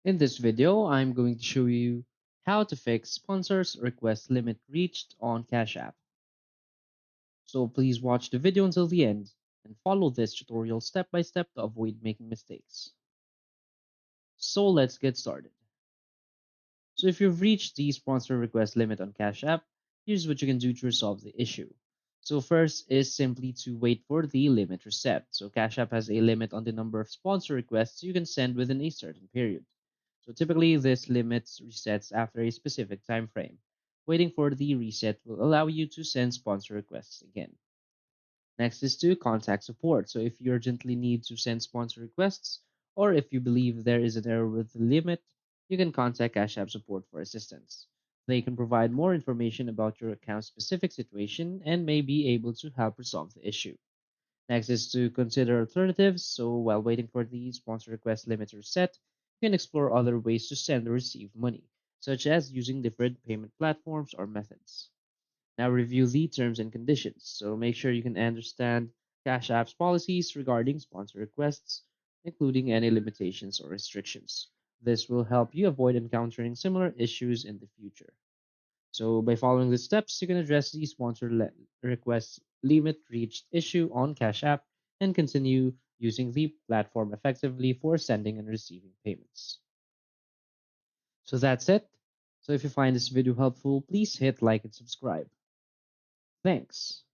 In this video, I'm going to show you how to fix sponsors request limit reached on Cash App. So please watch the video until the end and follow this tutorial step by step to avoid making mistakes. So let's get started. So if you've reached the sponsor request limit on Cash App, here's what you can do to resolve the issue. So first is simply to wait for the limit reset. So Cash App has a limit on the number of sponsor requests you can send within a certain period. So typically this limit resets after a specific time frame. Waiting for the reset will allow you to send sponsor requests again. Next is to contact support. So if you urgently need to send sponsor requests, or if you believe there is an error with the limit, you can contact Cash App support for assistance. They can provide more information about your account specific situation and may be able to help resolve the issue. Next is to consider alternatives. So while waiting for the sponsor request limit to reset, you can explore other ways to send or receive money, such as using different payment platforms or methods. Now review the terms and conditions. So make sure you can understand Cash App's policies regarding sponsor requests, including any limitations or restrictions. This will help you avoid encountering similar issues in the future. So by following the steps, you can address the request limit reached issue on Cash App and continue using the platform effectively for sending and receiving payments. So that's it. So if you find this video helpful, please hit like and subscribe. Thanks.